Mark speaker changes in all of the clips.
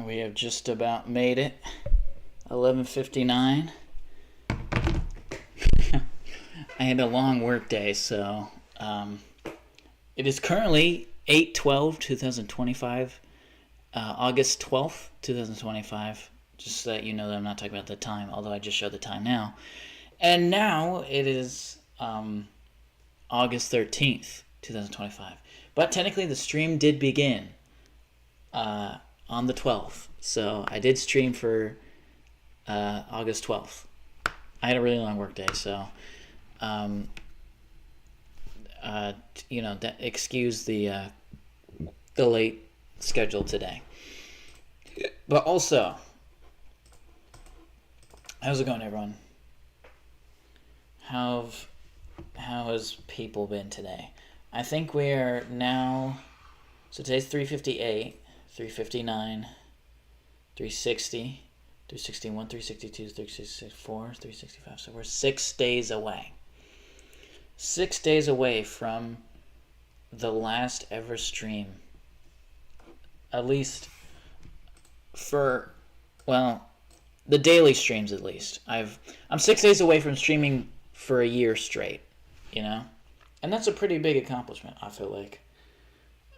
Speaker 1: And we have just about made it. 11:59. I had a long work day, so it is currently 8/12/2025, August 12th, 2025. Just so that you know that I'm not talking about the time, although I just showed the time now. And now it is August 13th, 2025. But technically the stream did begin on the 12th. So I did stream for August 12th. I had a really long work day, so excuse the late schedule today. But also, how's it going, everyone? How has people been today? I think we are now. So today's 3:58, 3:59, 3:60. 361, 362, 364, 365. So we're 6 days away. 6 days away from the last ever stream. At least for, well, the daily streams at least. I'm 6 days away from streaming for a year straight, you know? And that's a pretty big accomplishment, I feel like.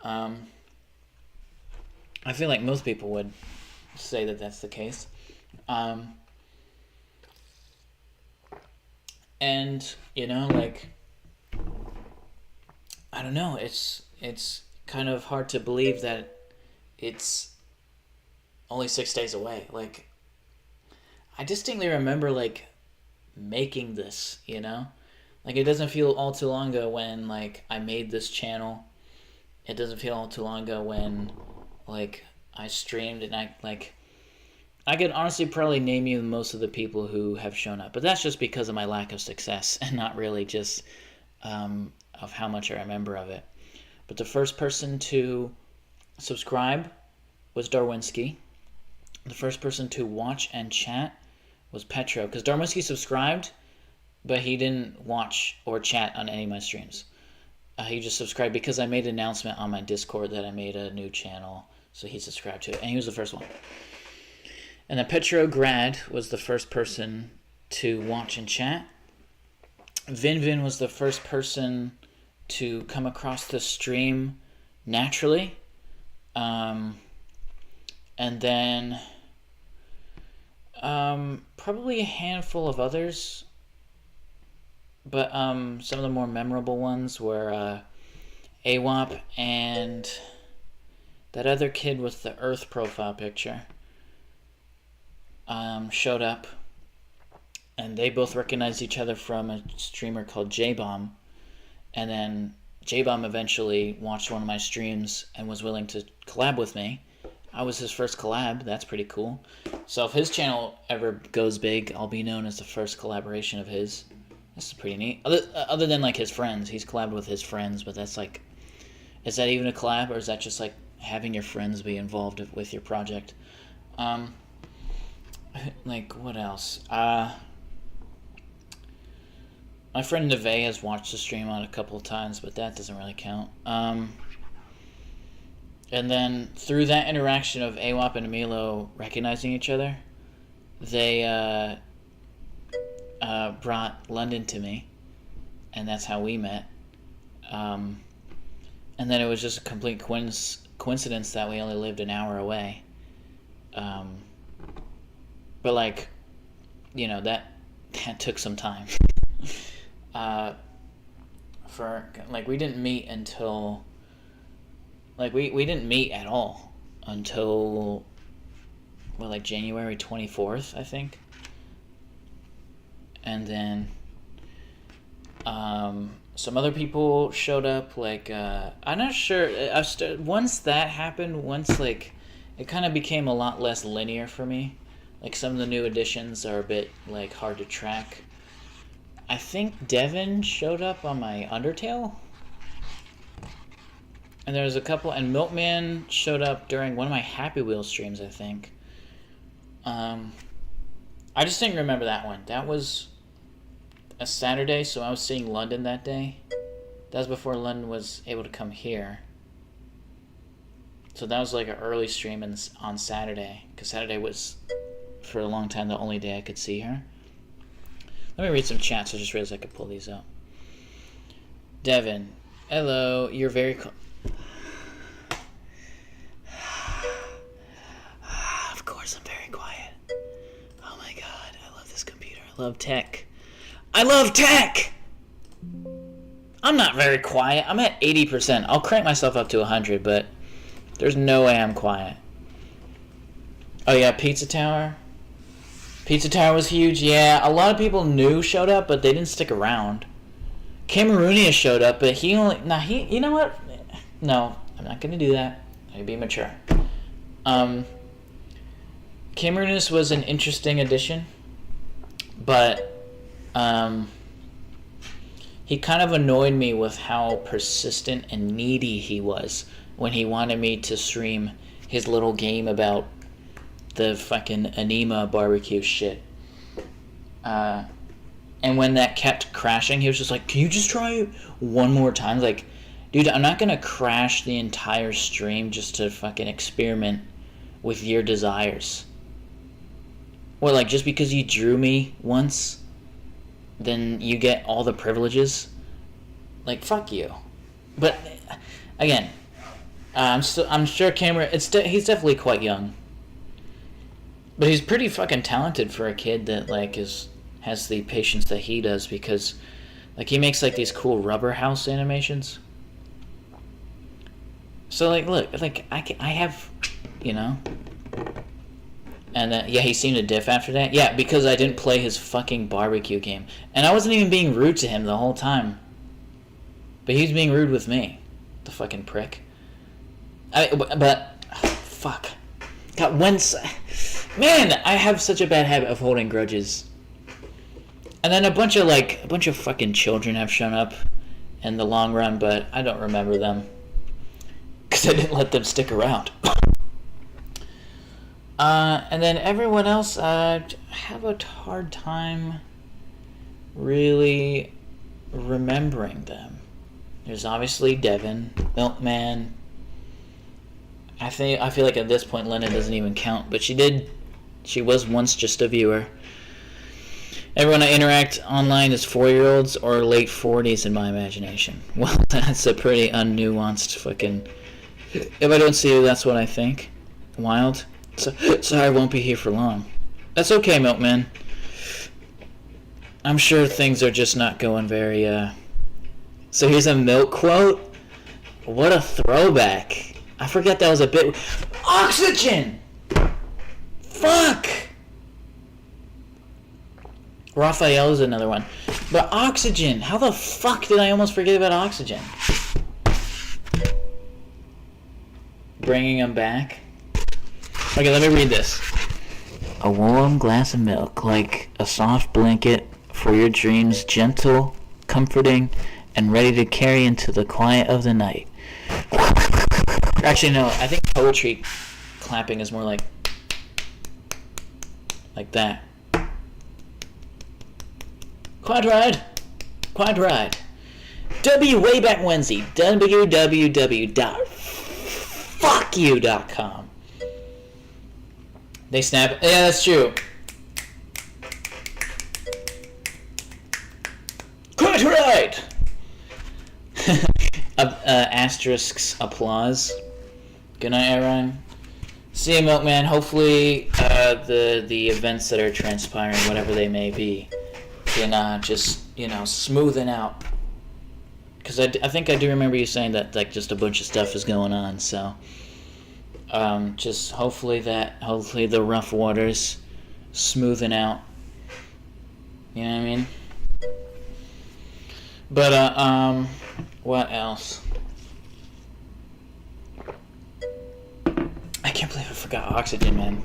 Speaker 1: I feel like most people would say that that's the case. And like, I don't know, it's kind of hard to believe that it's only 6 days away. Like, I distinctly remember like making this, like it doesn't feel all too long ago when like I made this channel. It doesn't feel all too long ago when like I streamed and I could honestly probably name you most of the people who have shown up, but that's just because of my lack of success and not really just of how much I remember of it. But the first person to subscribe was Darwinski. The first person to watch and chat was Petro, because Darwinski subscribed, but he didn't watch or chat on any of my streams. He just subscribed because I made an announcement on my Discord that I made a new channel, so he subscribed to it, and he was the first one. And then Petrograd was the first person to watch and chat. Vin was the first person to come across the stream naturally. And then probably a handful of others. But some of the more memorable ones were AWAP and that other kid with the Earth profile picture. Showed up, and they both recognized each other from a streamer called J-Bomb, and then J-Bomb eventually watched one of my streams and was willing to collab with me. I was his first collab. That's pretty cool. So if his channel ever goes big, I'll be known as the first collaboration of his. That's pretty neat. Other than like his friends, he's collabed with his friends, but that's like, is that even a collab, or is that just like having your friends be involved with your project? Like, what else? My friend Neve has watched the stream on a couple of times, but that doesn't really count. And then through that interaction of AWAP and Emilo recognizing each other, they brought London to me, and that's how we met. And then it was just a complete coincidence that we only lived an hour away. But like, that took some time. For like, we didn't meet until like we didn't meet at all until like January 24th, I think. And then some other people showed up. Like I'm not sure. Once that happened, like it kind of became a lot less linear for me. Like, some of the new additions are a bit, like, hard to track. I think Devin showed up on my Undertale. And there was a couple, and Milkman showed up during one of my Happy Wheel streams, I think. I just didn't remember that one. That was a Saturday, so I was seeing London that day. That was before London was able to come here. So that was like an early stream on Saturday, because Saturday was, for a long time, the only day I could see her. Let me read some chats. I just realized I could pull these up. Devin, hello. You're very... Of course I'm very quiet. Oh my god, I love this computer. I love tech. I love tech! I'm not very quiet. I'm at 80%. I'll crank myself up to 100, but there's no way I'm quiet. Oh yeah, Pizza Tower. Pizza Tower was huge. Yeah, a lot of people showed up, but they didn't stick around. Cameroonian showed up, but he only... Nah, you know what? No, I'm not going to do that. I'll be mature. Cameroonian was an interesting addition, but he kind of annoyed me with how persistent and needy he was when he wanted me to stream his little game about the fucking Anima barbecue shit. And when that kept crashing, he was just like, can you just try it one more time? Like, dude, I'm not gonna crash the entire stream just to fucking experiment with your desires. Well, like, just because you drew me once, then you get all the privileges? Like, fuck you. But, again, I'm sure Cameron, he's definitely quite young. But he's pretty fucking talented for a kid that, like, has the patience that he does, because, like, he makes, like, these cool rubber house animations. So, like, look, like, I have, you know. And then, yeah, he seemed to diff after that. Yeah, because I didn't play his fucking barbecue game. And I wasn't even being rude to him the whole time. But he was being rude with me. The fucking prick. Fuck. God, man, I have such a bad habit of holding grudges. And then a bunch of fucking children have shown up in the long run, but I don't remember them. Because I didn't let them stick around. And then everyone else, have a hard time really remembering them. There's obviously Devin, Milkman. I feel like at this point Lena doesn't even count, but she was once just a viewer. Everyone I interact online is 4-year-olds or late 40s in my imagination. Well, that's a pretty unnuanced fucking... If I don't see you, that's what I think. Wild. Sorry I won't be here for long. That's okay, Milkman. I'm sure things are just not going very, So here's a Milk quote? What a throwback. I forget that was a bit... Oxygen! Fuck! Raphael is another one. But Oxygen! How the fuck did I almost forget about Oxygen? Bringing him back? Okay, let me read this. A warm glass of milk, like a soft blanket for your dreams, gentle, comforting, and ready to carry into the quiet of the night. Actually, no, I think poetry clapping is more like that. Quite right. Wayback Wednesday, www.fuckyou.com. They snap. Yeah, that's true. Quite right. Asterisks applause. Good night, Aaron. See you, Milkman. Hopefully, the events that are transpiring, whatever they may be, can just smoothen out. Because I think I do remember you saying that just a bunch of stuff is going on. So. Just hopefully the rough waters smoothing out. You know what I mean? But, what else? I can't believe I forgot Oxygen, man.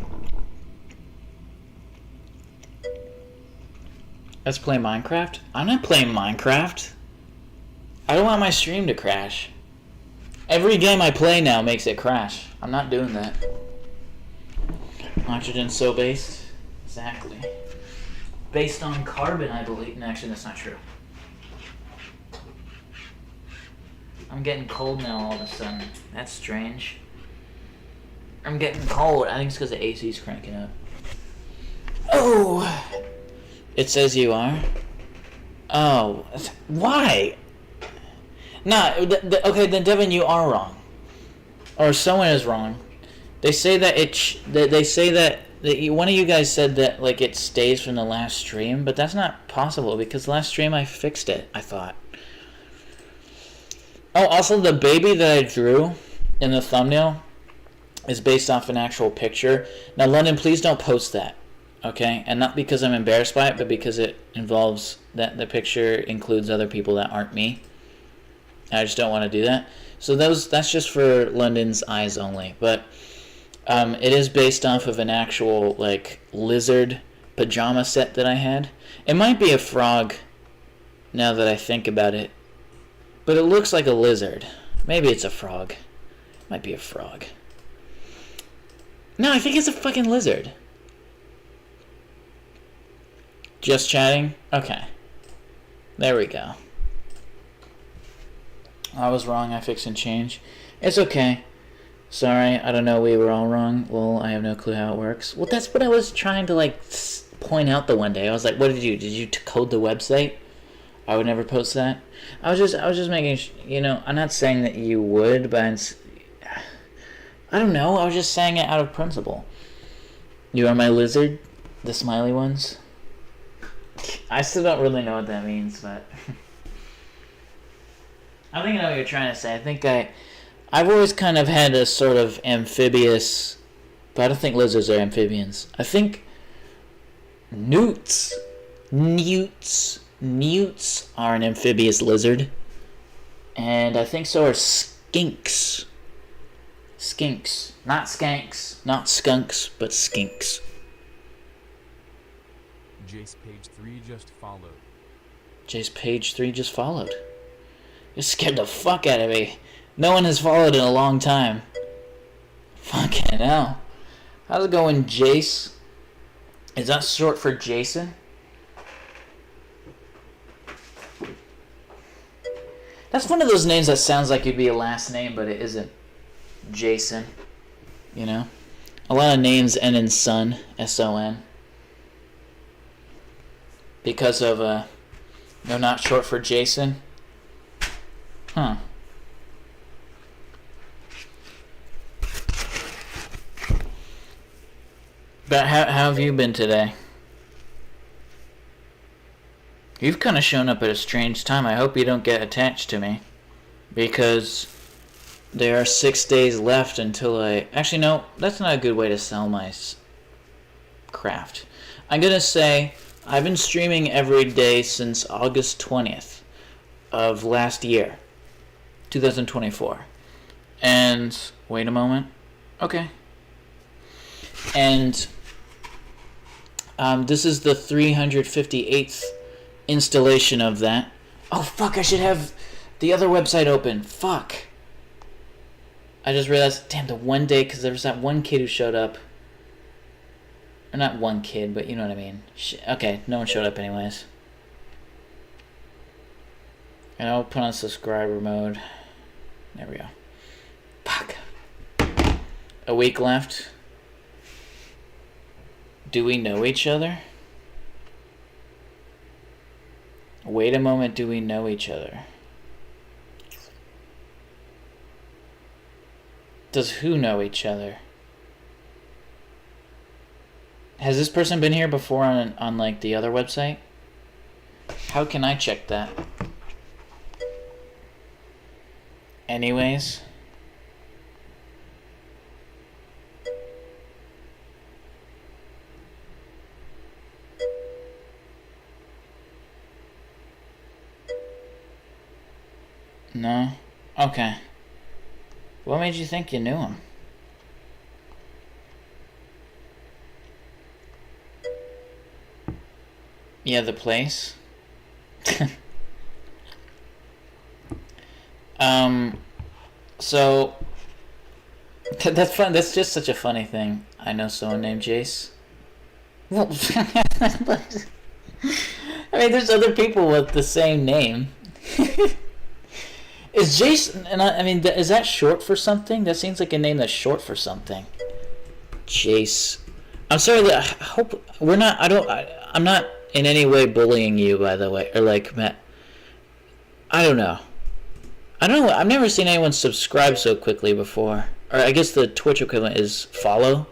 Speaker 1: Let's play Minecraft? I'm not playing Minecraft. I don't want my stream to crash. Every game I play now makes it crash. I'm not doing that. Oxygen so based? Exactly. Based on carbon, I believe. No, actually, that's not true. I'm getting cold now all of a sudden. That's strange. I'm getting cold. I think it's because the AC's cranking up. Oh! It says you are? Oh. Why? Nah, okay, then Devin, you are wrong. Or someone is wrong. They say that they say that one of you guys said that like it stays from the last stream, but that's not possible because last stream I fixed it, I thought. Oh, also the baby that I drew in the thumbnail is based off an actual picture. Now, London, please don't post that, okay? And not because I'm embarrassed by it, but because it involves that the picture includes other people that aren't me. I just don't want to do that. So that's just for London's eyes only. But it is based off of an actual like lizard pajama set that I had. It might be a frog now that I think about it, but it looks like a lizard. Maybe it's a frog. Might be a frog. No, I think it's a fucking lizard. Just chatting? Okay. There we go. I was wrong. I fixed and changed. It's okay. Sorry, I don't know. We were all wrong. Well, I have no clue how it works. Well, that's what I was trying to, like, point out the one day. I was like, what did you do? Did you code the website? I would never post that. I was just making, you know, I'm not saying that you would, but I don't know. I was just saying it out of principle. You are my lizard? The smiley ones? I still don't really know what that means, but I think I know what you're trying to say. I think I've always kind of had a sort of amphibious, but I don't think lizards are amphibians. I think newts are an amphibious lizard, and I think so are skinks. Skinks. Not skanks. Not skunks, but skinks.
Speaker 2: Jace page 3 just followed.
Speaker 1: Jace page 3 just followed. You scared the fuck out of me. No one has followed in a long time. Fucking hell. How's it going, Jace? Is that short for Jason? That's one of those names that sounds like it'd be a last name, but it isn't. Jason. You know? A lot of names end in son. S-O-N. Because of, no, not short for Jason. Huh. But how have you been today? You've kind of shown up at a strange time. I hope you don't get attached to me. Because there are 6 days left until I... Actually, no, that's not a good way to sell my craft. I'm going to say I've been streaming every day since August 20th of last year. 2024. And... Wait a moment. Okay. And... this is the 358th installation of that. Oh, fuck, I should have the other website open. Fuck. I just realized, damn, the one day, because there was that one kid who showed up. Or not one kid, but you know what I mean. Okay, no one showed up anyways. And I'll put on subscriber mode. There we go. Fuck. A week left. Do we know each other? Wait a moment, do we know each other? Does who know each other? Has this person been here before on like the other website? How can I check that? Anyways. No? Okay. What made you think you knew him? Yeah, the place. So that's fun. That's just such a funny thing. I know someone named Jace. Well, I mean, there's other people with the same name. Is Jason, and I mean, is that short for something? That seems like a name that's short for something. Jace. I'm sorry that I hope we're not. I'm not in any way bullying you, by the way, or like Matt. I don't know. I don't know. I've never seen anyone subscribe so quickly before. Or I guess the Twitch equivalent is follow.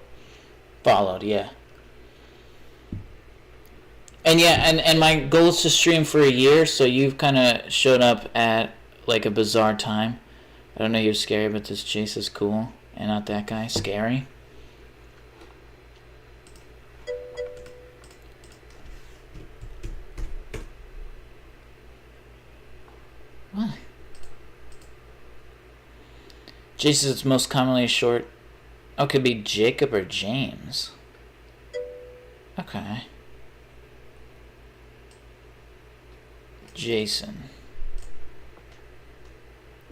Speaker 1: Followed, yeah. And yeah, and my goal is to stream for a year, so you've kind of showed up at like a bizarre time. I don't know you're scary, but this Chase is cool. And not that guy. Scary. What? Jason is most commonly short. Oh, could be Jacob or James. Okay. Jason.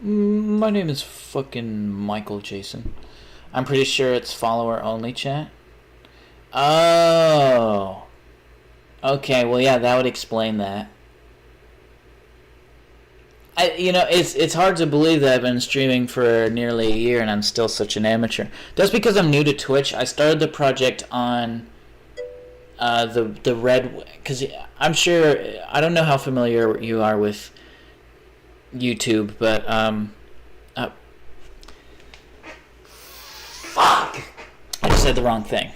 Speaker 1: My name is fucking Michael Jason. I'm pretty sure it's follower only, chat. Oh. Okay, well yeah, that would explain that. It's hard to believe that I've been streaming for nearly a year and I'm still such an amateur. That's because I'm new to Twitch. I started the project on the red, because I'm sure, I don't know how familiar you are with YouTube, but fuck, I just said the wrong thing.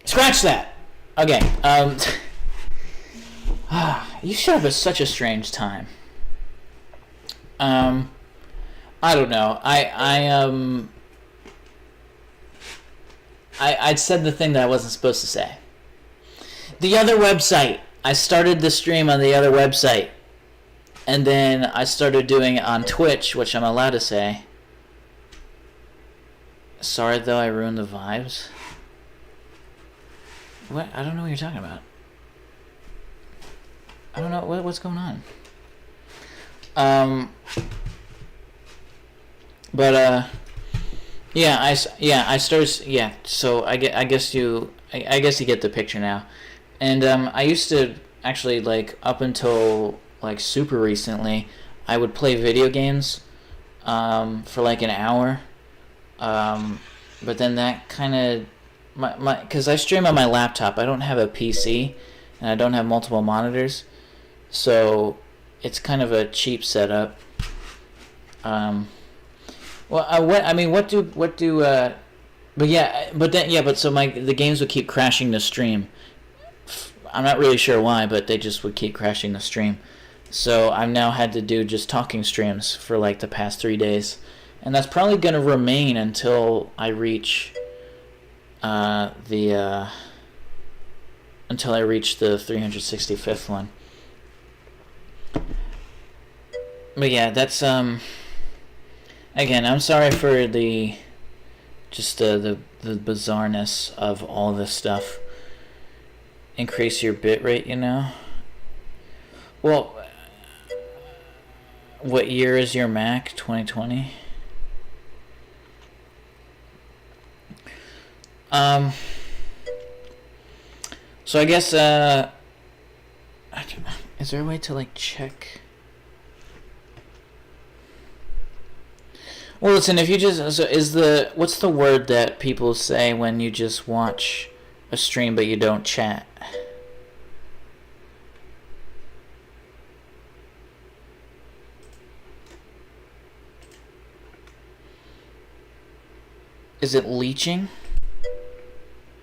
Speaker 1: Scratch that. Okay. You showed up at such a strange time. I don't know. I said the thing that I wasn't supposed to say. The other website. I started the stream on the other website. And then I started doing it on Twitch, which I'm allowed to say. Sorry though, I ruined the vibes. What? I don't know what you're talking about. I don't know what's going on. I started, yeah, so I guess you get the picture now. And I used to actually, like, up until like super recently, I would play video games for like an hour, but then that kind of because I stream on my laptop. I don't have a PC and I don't have multiple monitors, so it's kind of a cheap setup. So the games would keep crashing the stream. I'm not really sure why, but they just would keep crashing the stream. So I've now had to do just talking streams for like the past 3 days, and that's probably gonna remain until I reach the 365th one. But yeah, that's again, I'm sorry for the bizarreness of all this stuff. Increase your bitrate, you know? Well, what year is your Mac? 2020? So I guess, is there a way to, like, check? Well, listen, if you just, what's the word that people say when you just watch a stream but you don't chat? Is it leeching?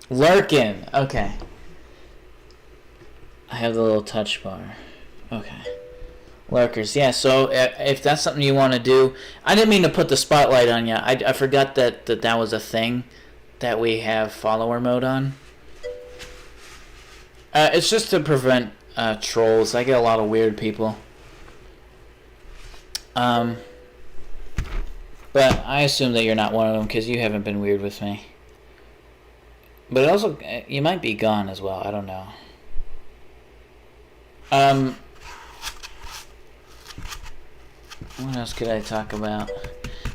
Speaker 1: Lurking. Okay. I have the little touch bar. Okay. Lurkers. Yeah, so if that's something you want to do, I didn't mean to put the spotlight on you. I forgot that was a thing that we have follower mode on. It's just to prevent trolls. I get a lot of weird people. But I assume that you're not one of them because you haven't been weird with me. But also, you might be gone as well. I don't know. What else could I talk about?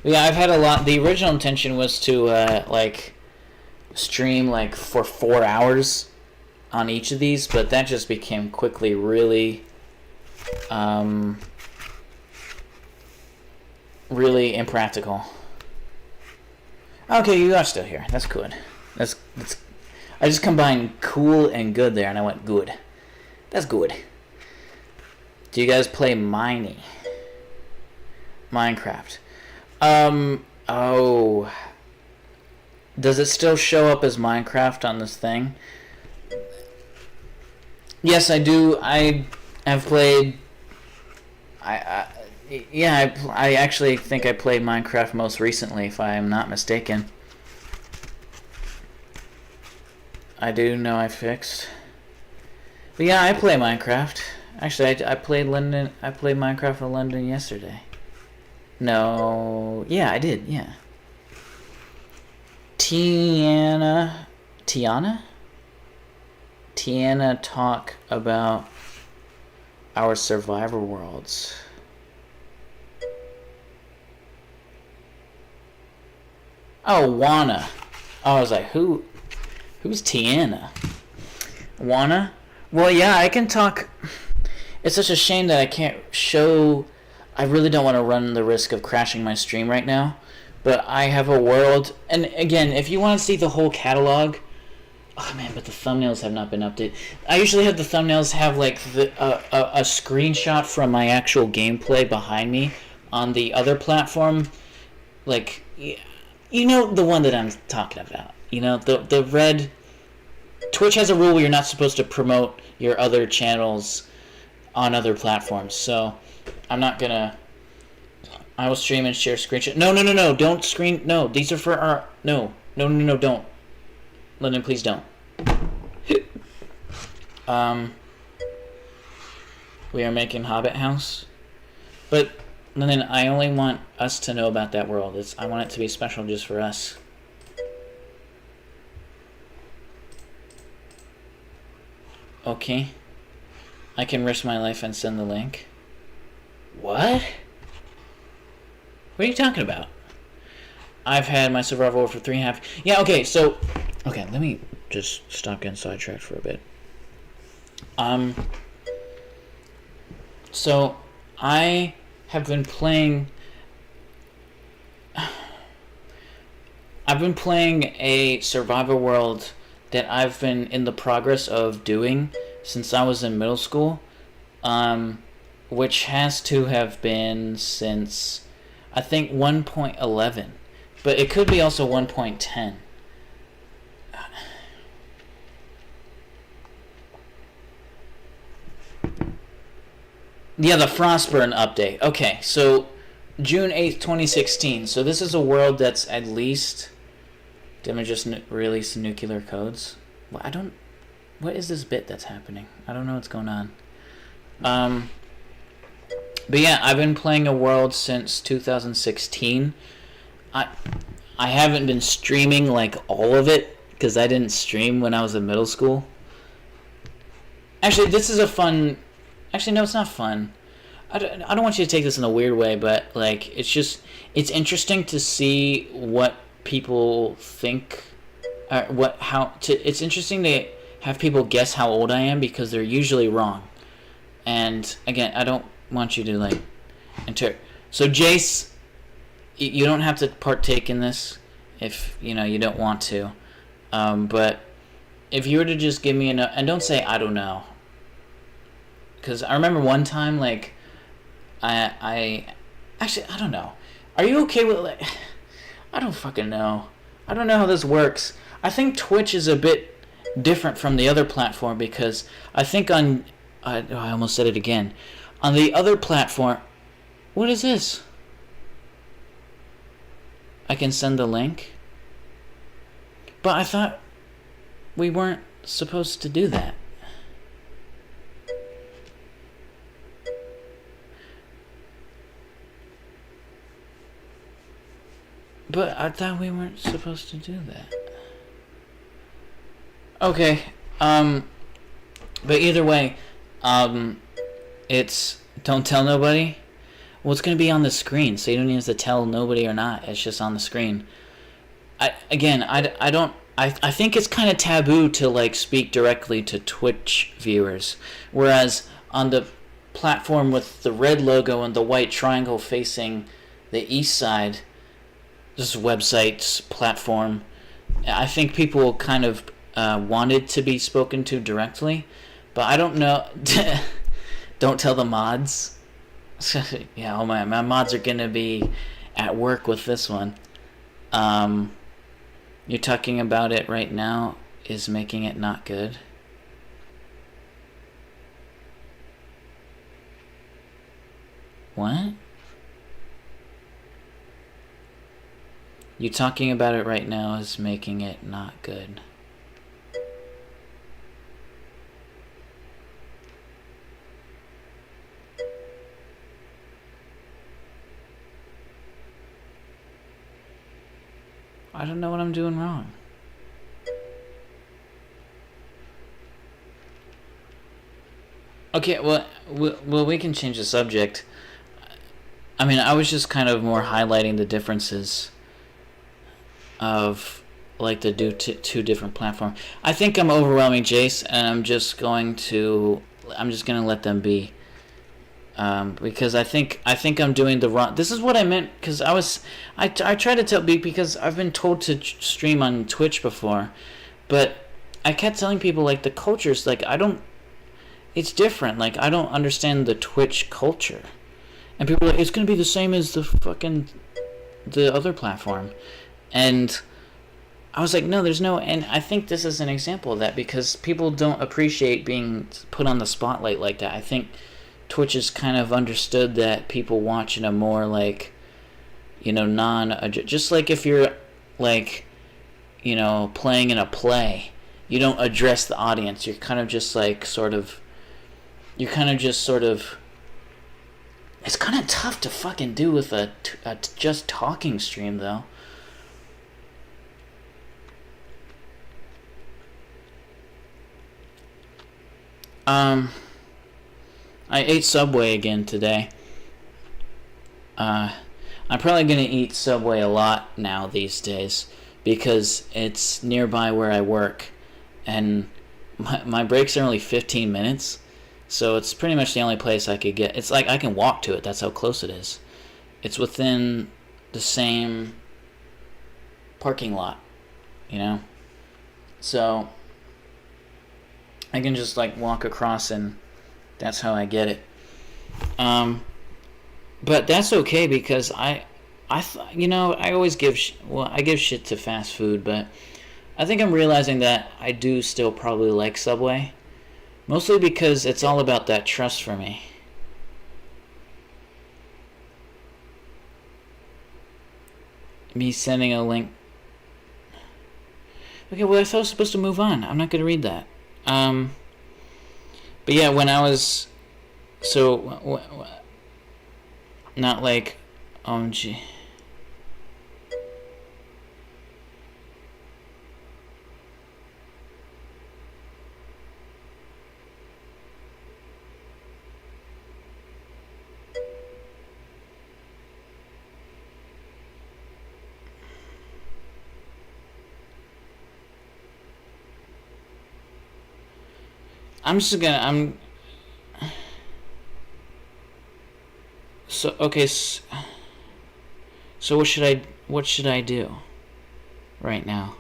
Speaker 1: Yeah, I've had a lot. The original intention was to like stream like for 4 hours on each of these, but that just became quickly really really impractical. Okay, you are still here. That's good. That's I just combined cool and good there, and I went good. That's good. Do you guys play Minecraft? Oh. Does it still show up as Minecraft on this thing? Yes, I do. I have played. I actually think I played Minecraft most recently, if I am not mistaken. I do know I fixed. But yeah, I play Minecraft. Actually, I played London. I played Minecraft in London yesterday. No, yeah, I did. Yeah. Tiana talk about our Survivor worlds. Oh, Wanna. Oh, I was like, who's Tiana? Wanna? Well, yeah, I can talk. It's such a shame that I can't show. I really don't want to run the risk of crashing my stream right now. But I have a world. And again, if you want to see the whole catalog. Oh man, but the thumbnails have not been updated. I usually have the thumbnails have like a screenshot from my actual gameplay behind me on the other platform. Like, you know the one that I'm talking about. You know, the red. Twitch has a rule where you're not supposed to promote your other channels on other platforms. So I'm not gonna. I will stream and share screenshot. No, don't screen. No, these are for our. No, don't. London, please don't. We are making Hobbit House, but London, I only want us to know about that world. I want it to be special just for us. Okay. I can risk my life and send the link. What? What are you talking about? I've had my survival for 3.5. Yeah, okay, so... Okay, let me just stop getting sidetracked for a bit. So, I have been playing... I've been playing a survival world that I've been in the progress of doing since I was in middle school, which has to have been since, I think, 1.11, but it could be also 1.10. Yeah, the Frostburn update. Okay, so June 8th, 2016. So this is a world that's at least... Didn't we just release nuclear codes? Well, what is this bit that's happening? I don't know what's going on. But yeah, I've been playing a world since 2016. I haven't been streaming like all of it because I didn't stream when I was in middle school. Actually, this is a fun... Actually, no, it's not fun. I don't want you to take this in a weird way, but like it's interesting to see what people think, it's interesting to have people guess how old I am because they're usually wrong. And again, I don't want you to like so Jace, you don't have to partake in this if you don't want to, but if you were to just give me and don't say I don't know, because I remember one time like I don't know. Are you okay with like? I don't fucking know. I don't know how this works. I think Twitch is a bit different from the other platform because I think on... I almost said it again. On the other platform... What is this? I can send the link? But I thought we weren't supposed to do that. But I thought we weren't supposed to do that. Okay, but either way, it's don't tell nobody. Well, it's gonna be on the screen, so you don't even have to tell nobody or not. It's just on the screen. I think it's kind of taboo to like speak directly to Twitch viewers, whereas on the platform with the red logo and the white triangle facing the east side, this website's platform, I think people kind of wanted to be spoken to directly, but I don't know. Don't tell the mods. Yeah, oh my mods are gonna be at work with this one. You're talking about it right now is making it not good. What? You talking about it right now is making it not good. I don't know what I'm doing wrong. Okay, well, we can change the subject. I mean, I was just kind of more highlighting the differences of like the two different platforms. I think I'm overwhelming Jace, and I'm just gonna let them be. Because I think I'm doing the wrong. This is what I meant, because I tried to tell because I've been told to stream on Twitch before, but I kept telling people like the culture's like it's different. Like I don't understand the Twitch culture, and people are like it's gonna be the same as the other platform, and I was like no, there's no. And I think this is an example of that because people don't appreciate being put on the spotlight like that. I think Twitch has kind of understood that people watch in a more like, just like if you're like, playing in a play, you don't address the audience. You're kind of just like it's kind of tough to fucking do with a just talking stream though. I ate Subway again today. I'm probably going to eat Subway a lot now these days because it's nearby where I work, and my breaks are only 15 minutes, so it's pretty much the only place I could get. It's like I can walk to it, that's how close it is. It's within the same parking lot, So I can just like walk across and that's how I get it. But that's okay because I always give shit to fast food, but I think I'm realizing that I do still probably like Subway, mostly because it's all about that trust for me. Me sending a link. Okay, well I thought I was supposed to move on. I'm not gonna read that. But yeah, when I was not like OMG. So okay, so what should I do right now?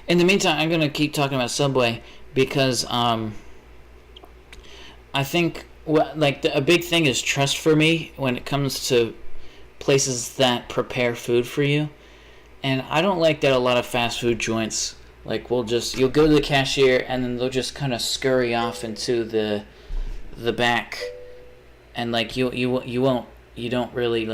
Speaker 1: In the meantime, I'm gonna keep talking about Subway because I think a big thing is trust for me when it comes to places that prepare food for you, and I don't like that a lot of fast food joints like you'll go to the cashier and then they'll just kind of scurry off into the back, and like you don't really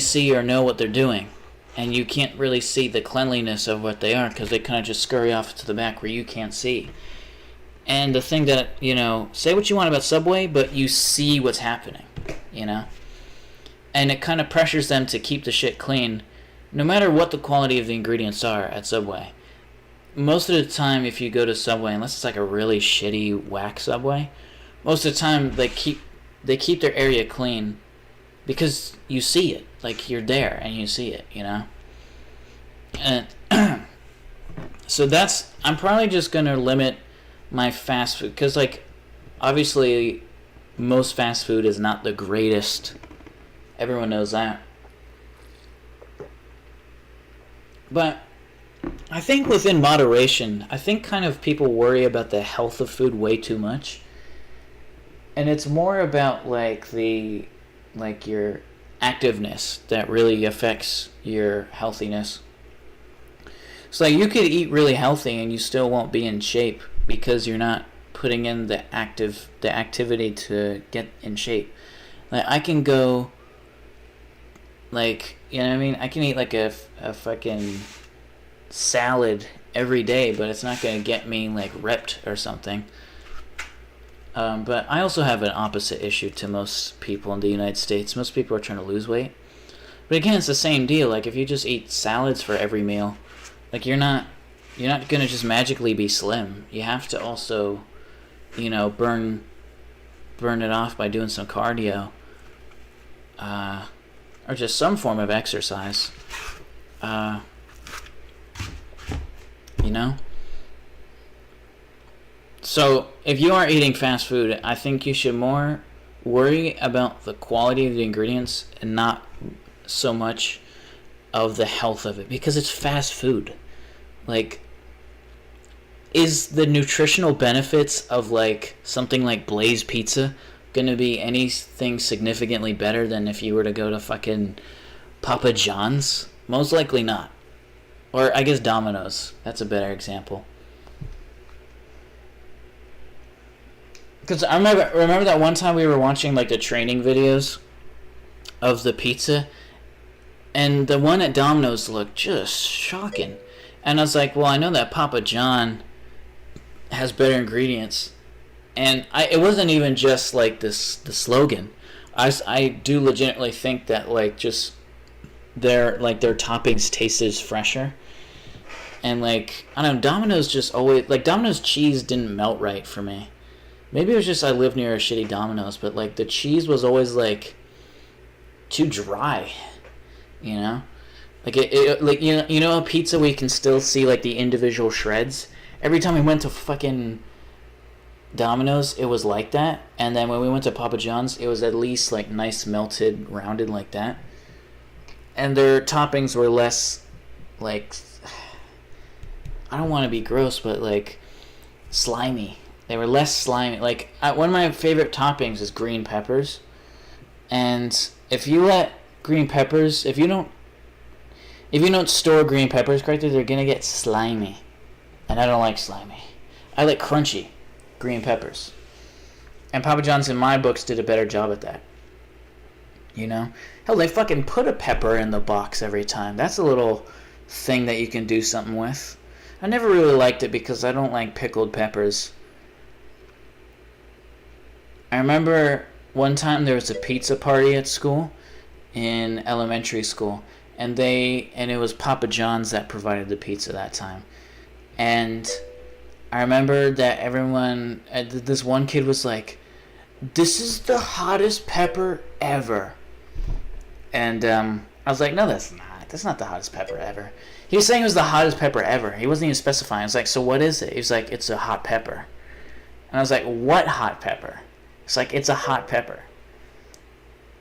Speaker 1: see or know what they're doing, and you can't really see the cleanliness of what they are because they kind of just scurry off to the back where you can't see. And the thing that say what you want about Subway, but you see what's happening, and it kind of pressures them to keep the shit clean no matter what the quality of the ingredients are at Subway. Most of the time, if you go to Subway, unless it's like a really shitty whack Subway, most of the time they keep their area clean because you see it. Like you're there and you see it, And so I'm probably just gonna limit my fast food because like obviously most fast food is not the greatest. Everyone knows that. But I think within moderation, I think kind of people worry about the health of food way too much. And it's more about like your activeness that really affects your healthiness. So like you could eat really healthy and you still won't be in shape because you're not putting in the activity to get in shape. Like I can go, like, you know what I mean? I can eat like a fucking salad every day, but it's not gonna get me like ripped or something. But I also have an opposite issue to most people in the United States. Most people are trying to lose weight. But again, it's the same deal. Like if you just eat salads for every meal, like you're not gonna just magically be slim. You have to also, burn it off by doing some cardio, or just some form of exercise. You know. So, if you are eating fast food, I think you should more worry about the quality of the ingredients and not so much of the health of it, because it's fast food. Like, is the nutritional benefits of like something like Blaze Pizza gonna be anything significantly better than if you were to go to fucking Papa John's? Most likely not. Or I guess Domino's. That's a better example. Because I remember that one time we were watching like the training videos of the pizza, and the one at Domino's looked just shocking. And I was like, well, I know that Papa John has better ingredients. And it wasn't even just like the slogan. I do legitimately think that like just their toppings tasted fresher. And like, I don't know, Domino's just always, like Domino's cheese didn't melt right for me. Maybe it was just I live near a shitty Domino's, but like the cheese was always like too dry, you know? Like it like you know a pizza where you can still see like the individual shreds? Every time we went to fucking Domino's, it was like that. And then when we went to Papa John's, it was at least like nice melted, rounded like that. And their toppings were less like, I don't want to be gross, but like slimy. They were less slimy. Like, one of my favorite toppings is green peppers. And if you let green peppers, if you don't store green peppers correctly, they're gonna get slimy. And I don't like slimy. I like crunchy green peppers. And Papa John's in my books did a better job at that. You know? Hell, they fucking put a pepper in the box every time. That's a little thing that you can do something with. I never really liked it because I don't like pickled peppers. I remember one time there was a pizza party at school, in elementary school, and it was Papa John's that provided the pizza that time. And I remember that everyone, this one kid was like, "This is the hottest pepper ever." And I was like, "No, that's not. That's not the hottest pepper ever." He was saying it was the hottest pepper ever. He wasn't even specifying. I was like, "So what is it?" He was like, "It's a hot pepper." And I was like, "What hot pepper?" It's like, "It's a hot pepper."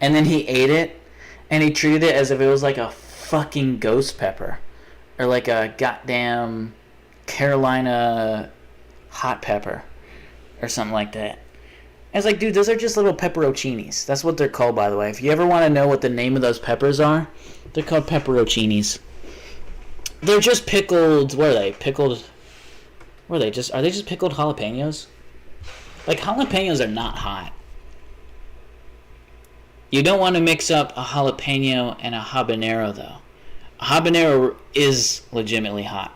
Speaker 1: And then he ate it, and he treated it as if it was like a fucking ghost pepper. Or like a goddamn Carolina hot pepper. Or something like that. I was like, dude, those are just little pepperoncinis. That's what they're called, by the way. If you ever want to know what the name of those peppers are, they're called pepperoncinis. They're just pickled, what are they? Are they just pickled jalapenos? Like, jalapenos are not hot. You don't want to mix up a jalapeno and a habanero, though. A habanero is legitimately hot.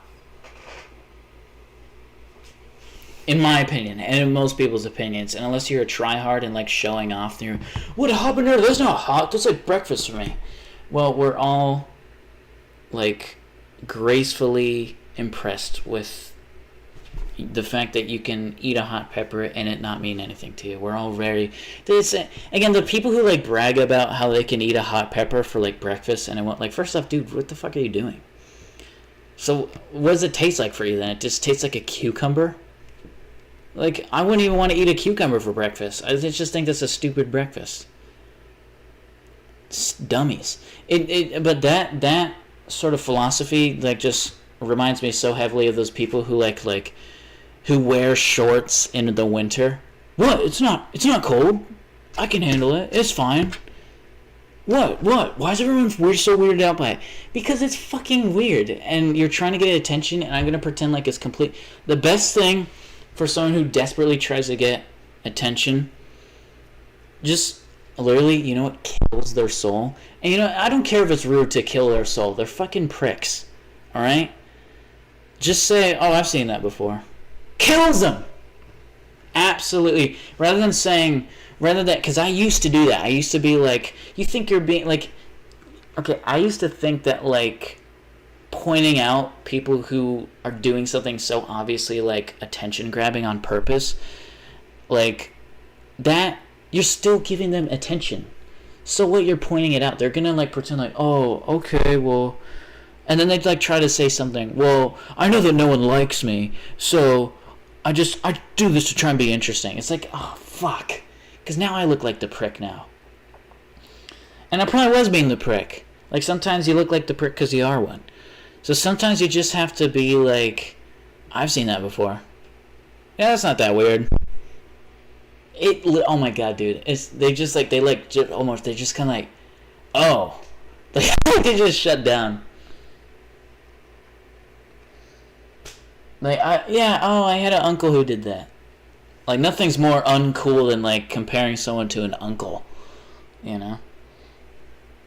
Speaker 1: In my opinion, and in most people's opinions. And unless you're a tryhard and like showing off, you're, "What, a habanero? That's not hot. That's like breakfast for me." Well, we're all like gracefully impressed with the fact that you can eat a hot pepper and it not mean anything to you. We're all very... Again, the people who like brag about how they can eat a hot pepper for like breakfast, and I want, like, first off, dude, what the fuck are you doing? So what does it taste like for you then? It just tastes like a cucumber? Like, I wouldn't even want to eat a cucumber for breakfast. I just think that's a stupid breakfast. It's dummies. But that sort of philosophy like just reminds me so heavily of those people who like who wear shorts in the winter. What? It's not cold. I can handle it. It's fine. What? Why is everyone so weirded out by it? Because it's fucking weird, and you're trying to get attention, and I'm gonna pretend like it's complete. The best thing for someone who desperately tries to get attention, just literally, you know what kills their soul? And you know, I don't care if it's rude to kill their soul. They're fucking pricks. Alright? Just say, oh, I've seen that before. Kills them! Absolutely. Rather than, because I used to do that. I used to be like, you think you're being, like, okay, I used to think that, like, pointing out people who are doing something so obviously, like, attention grabbing on purpose, like, that, you're still giving them attention. So what you're pointing it out, they're gonna, like, pretend like, oh, okay, well, and then they'd, like, try to say something, well, I know that no one likes me, so I do this to try and be interesting. It's like, oh, fuck. Because now I look like the prick now. And I probably was being the prick. Like, sometimes you look like the prick because you are one. So sometimes you just have to be like, I've seen that before. Yeah, that's not that weird. Oh my god, dude. They just kind of like, oh. Like, they just shut down. Like, I had an uncle who did that. Like, nothing's more uncool than, like, comparing someone to an uncle. You know?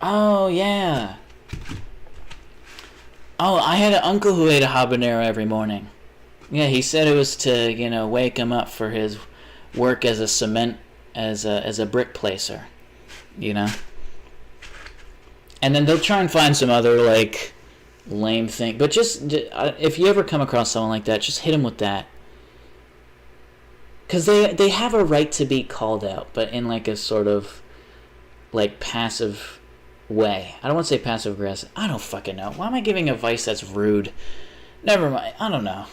Speaker 1: Oh, yeah. Oh, I had an uncle who ate a habanero every morning. Yeah, he said it was to, you know, wake him up for his work as as a brick placer. You know? And then they'll try and find some other, like, lame thing. But just, if you ever come across someone like that, just hit them with that. Because they have a right to be called out, but in, like, a sort of, like, passive way. I don't want to say passive aggressive. I don't fucking know. Why am I giving advice that's rude? Never mind. I don't know.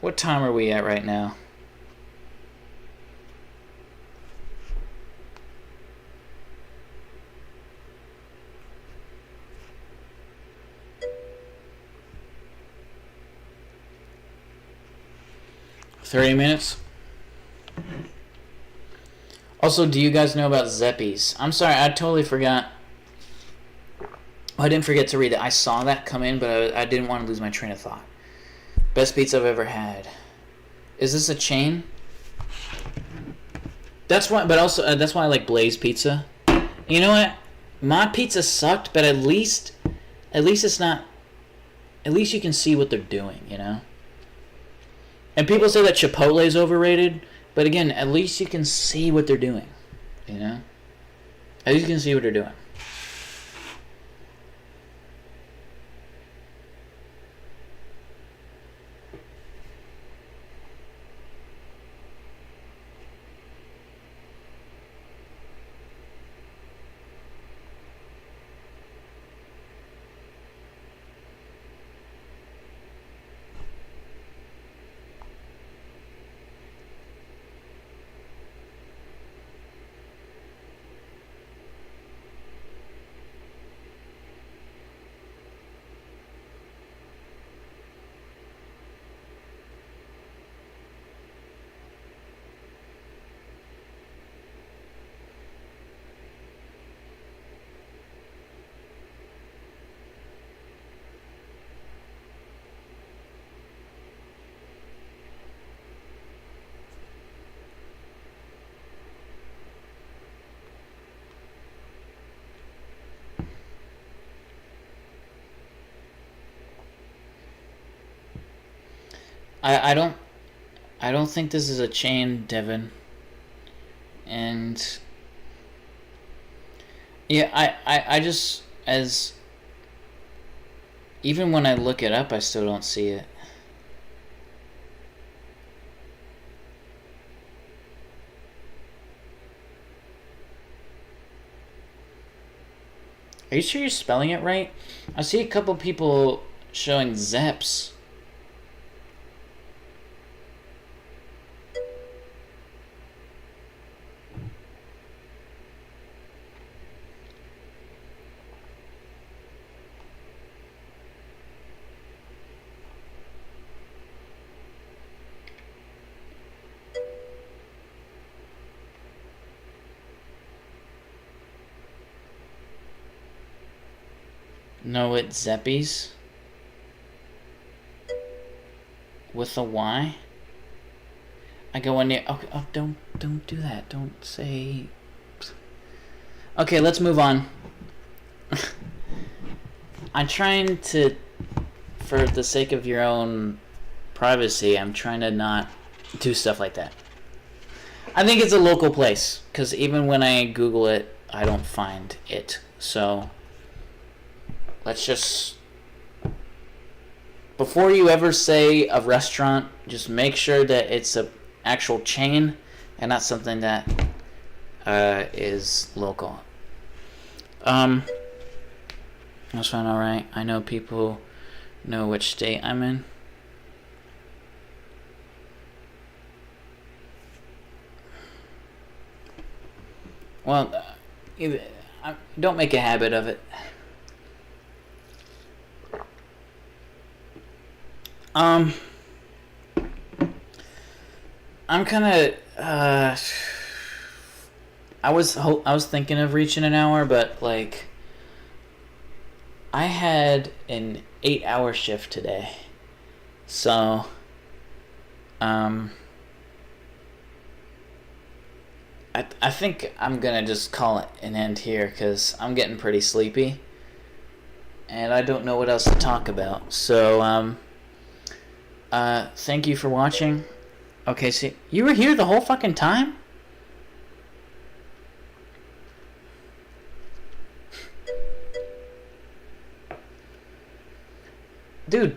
Speaker 1: What time are we at right now? $30. Also, do you guys know about Zeppies? I'm sorry, I totally forgot. I didn't forget to read it. I saw that come in, but I didn't want to lose my train of thought. Best pizza I've ever had. Is this a chain? That's why, but also that's why I like Blaze Pizza. You know what? My pizza sucked, but at least it's not. At least you can see what they're doing, you know. And people say that Chipotle is overrated, but again, at least you can see what they're doing, you know. At least you can see what they're doing. I don't think this is a chain, Devin. And yeah, I just as even when I look it up, I still don't see it. Are you sure you're spelling it right? I see a couple people showing Zeps. No, it's Zeppies. With a Y. I go in there. Okay, oh, don't do that. Don't say. Okay, let's move on. I'm trying to, for the sake of your own privacy, I'm trying to not do stuff like that. I think it's a local place, because even when I Google it, I don't find it. So, let's just... Before you ever say a restaurant, just make sure that it's a actual chain and not something that is local. That's fine, alright. I know people know which state I'm in. Well, don't make a habit of it. I'm kind of I was thinking of reaching an hour, but like I had an 8-hour shift today, so I think I'm gonna just call it an end here because I'm getting pretty sleepy, and I don't know what else to talk about. So thank you for watching. Okay, so you were here the whole fucking time? Dude.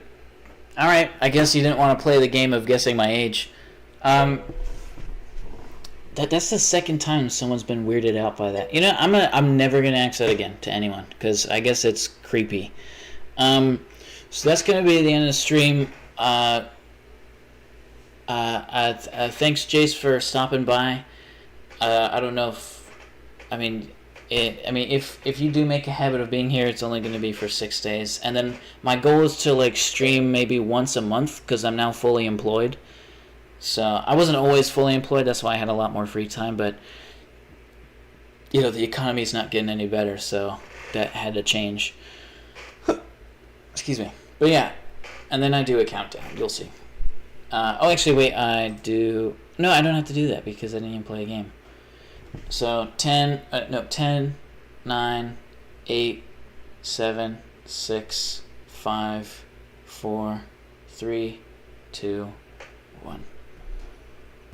Speaker 1: Alright, I guess you didn't want to play the game of guessing my age. That's the second time someone's been weirded out by that. You know, I'm never gonna ask that again to anyone, because I guess it's creepy. So that's gonna be the end of the stream. Thanks, Jace, for stopping by. I don't know if, if you do make a habit of being here, it's only going to be for 6 days, and then my goal is to like stream maybe once a month because I'm now fully employed. So I wasn't always fully employed, that's why I had a lot more free time. But you know, the economy's not getting any better, so that had to change. Excuse me. But yeah, and then I do a countdown. You'll see. Oh, actually, wait. I do. No, I don't have to do that because I didn't even play a game. So 10, 9, 8, 7, 6, 5, 4, 3, 2, 1.